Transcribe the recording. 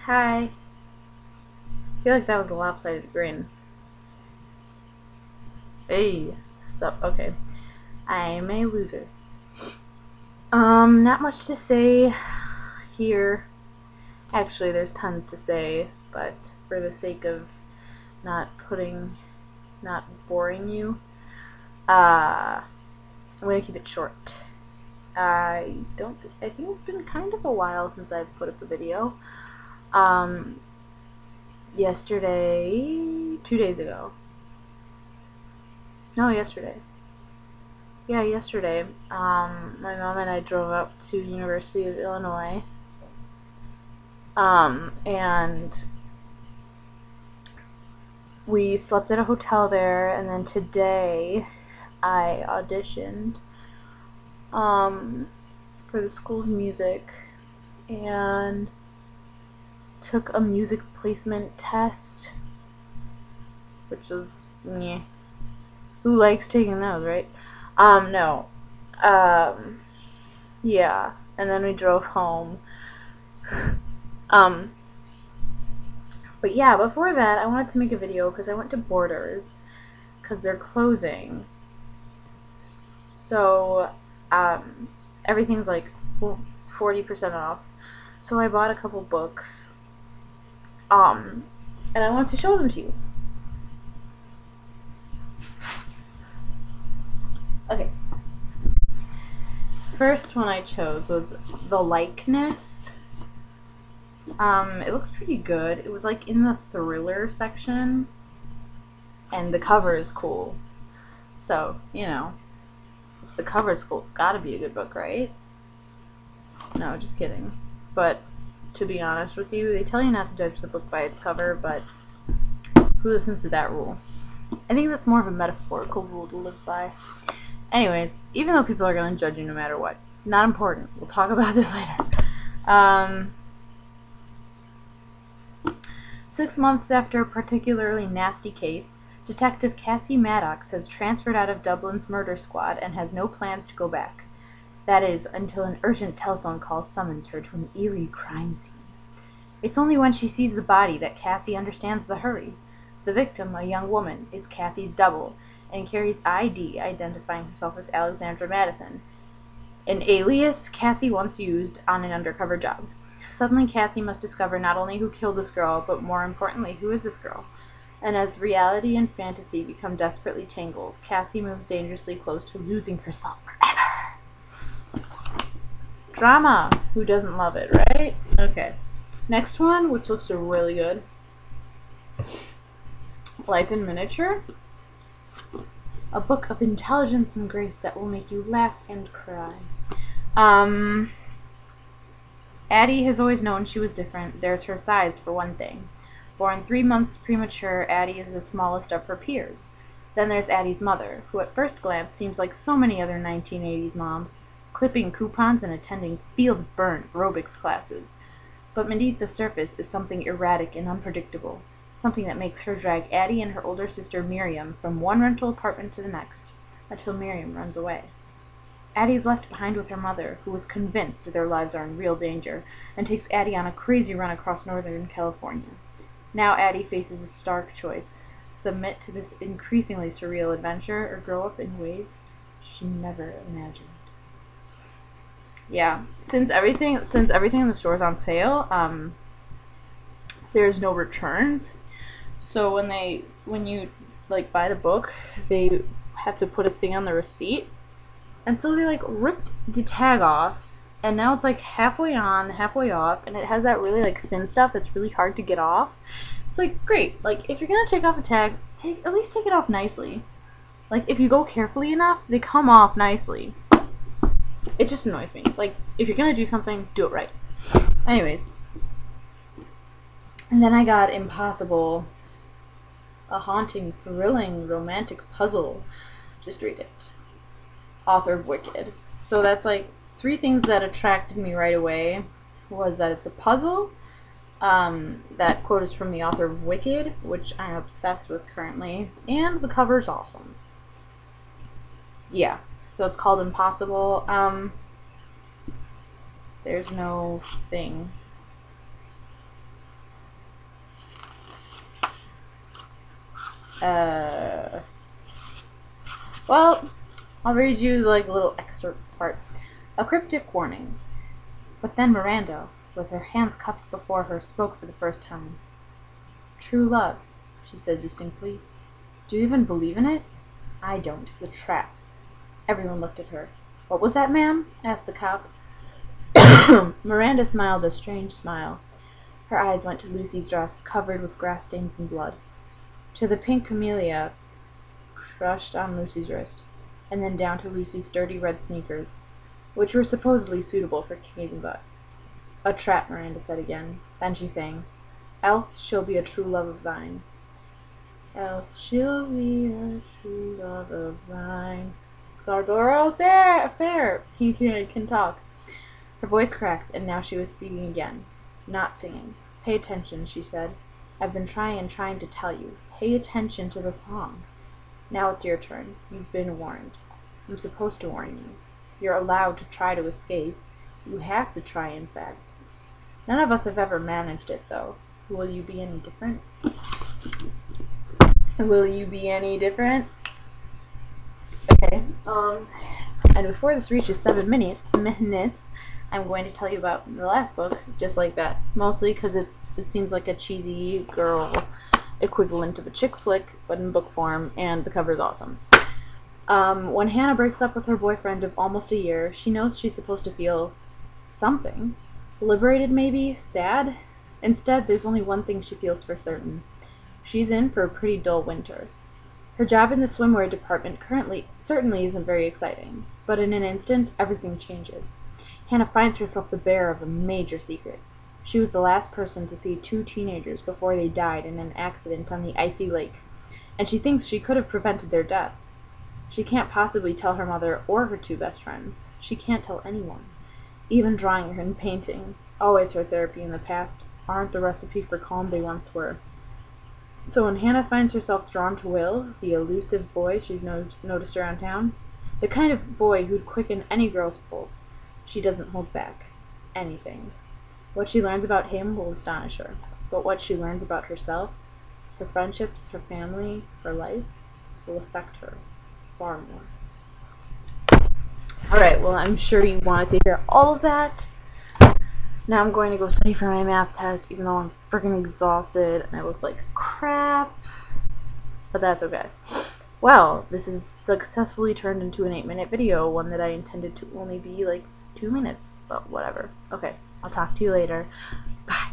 Hi. I feel like that was a lopsided grin. Hey. Sup? Okay. I'm a loser. Not much to say here. Actually, there's tons to say, but for the sake of not boring you, I'm gonna keep it short. I think it's been kind of a while since I've put up a video. Yesterday, 2 days ago. No, yesterday. Yeah, yesterday. My mom and I drove up to University of Illinois. And we slept at a hotel there, and then today I auditioned for the School of Music and took a music placement test, which was meh. Who likes taking those, right? No. Yeah. And then we drove home. But yeah, before that, I wanted to make a video because I went to Borders because they're closing. So, everything's like 40% off. So I bought a couple books. And I wanted to show them to you. Okay. First one I chose was The Likeness. It looks pretty good. It was like in the thriller section, and the cover is cool. So, you know, if the cover's cool, it's gotta be a good book, right? No, just kidding. But to be honest with you, they tell you not to judge the book by its cover, but who listens to that rule? I think that's more of a metaphorical rule to live by. Anyways, even though people are going to judge you no matter what, not important. We'll talk about this later. 6 months after a particularly nasty case, Detective Cassie Maddox has transferred out of Dublin's murder squad and has no plans to go back. That is, until an urgent telephone call summons her to an eerie crime scene. It's only when she sees the body that Cassie understands the hurry. The victim, a young woman, is Cassie's double, and carries ID identifying herself as Alexandra Madison, an alias Cassie once used on an undercover job. Suddenly, Cassie must discover not only who killed this girl, but more importantly, who is this girl? And as reality and fantasy become desperately tangled, Cassie moves dangerously close to losing herself forever. Drama! Who doesn't love it, right? Okay. Next one, which looks really good. Life in Miniature. A book of intelligence and grace that will make you laugh and cry. Addie has always known she was different. There's her size, for one thing. Born 3 months premature, Addie is the smallest of her peers. Then there's Addie's mother, who at first glance seems like so many other 1980s moms, clipping coupons and attending field-burn aerobics classes. But beneath the surface is something erratic and unpredictable. Something that makes her drag Addie and her older sister Miriam from one rental apartment to the next, until Miriam runs away. Addie is left behind with her mother, who is convinced their lives are in real danger, and takes Addie on a crazy run across Northern California. Now Addie faces a stark choice: submit to this increasingly surreal adventure, or grow up in ways she never imagined. Yeah, since everything in the store is on sale, there's no returns. So when you like buy the book, they have to put a thing on the receipt, and so they like ripped the tag off, and now it's like halfway on, halfway off, and it has that really like thin stuff that's really hard to get off. It's like, great, like if you're gonna take off a tag, at least take it off nicely. Like if you go carefully enough, they come off nicely. It just annoys me. Like if you're gonna do something, do it right. Anyways, and then I got Impossible. A haunting, thrilling, romantic puzzle. Just read it. Author of Wicked. So that's like 3 things that attracted me right away. Was that it's a puzzle. That quote is from the author of Wicked, which I'm obsessed with currently. And the cover's awesome. Yeah. So it's called Impossible. There's no thing. Well, I'll read you like a little excerpt part. A cryptic warning. But then Miranda, with her hands cupped before her, spoke for the first time. True love, she said distinctly. Do you even believe in it? I don't. The trap. Everyone looked at her. What was that, ma'am? Asked the cop. Miranda smiled a strange smile. Her eyes went to Lucy's dress, covered with grass stains and blood, to the pink camellia crushed on Lucy's wrist, and then down to Lucy's dirty red sneakers, which were supposedly suitable for kicking butt. A trap, Miranda said again. Then she sang, Else she'll be a true love of thine. Else she'll be a true love of thine. Scarborough fair. He can talk. Her voice cracked, and now she was speaking again, not singing. Pay attention, she said. I've been trying to tell you. Pay attention to the song. Now it's your turn. You've been warned. I'm supposed to warn you. You're allowed to try to escape. You have to try, in fact. None of us have ever managed it, though. Will you be any different? Will you be any different? Okay, and before this reaches 7 minutes, I'm going to tell you about the last book, just like that. Mostly because it seems like a cheesy girl equivalent of a chick flick, but in book form, and the cover is awesome. When Hannah breaks up with her boyfriend of almost a year, she knows she's supposed to feel something. Liberated, maybe? Sad? Instead, there's only one thing she feels for certain. She's in for a pretty dull winter. Her job in the swimwear department certainly isn't very exciting, but in an instant, everything changes. Hannah finds herself the bearer of a major secret. She was the last person to see 2 teenagers before they died in an accident on the icy lake, and she thinks she could have prevented their deaths. She can't possibly tell her mother or her 2 best friends. She can't tell anyone. Even drawing and painting, always her therapy in the past, aren't the recipe for calm they once were. So when Hannah finds herself drawn to Will, the elusive boy she's noticed around town, the kind of boy who'd quicken any girl's pulse, she doesn't hold back anything. What she learns about him will astonish her, but what she learns about herself, her friendships, her family, her life, will affect her far more. Alright, well, I'm sure you wanted to hear all of that. Now I'm going to go study for my math test, even though I'm freaking exhausted and I look like crap. But that's okay. Well, this is successfully turned into an 8-minute video, one that I intended to only be like 2 minutes, but whatever. Okay, I'll talk to you later. Bye.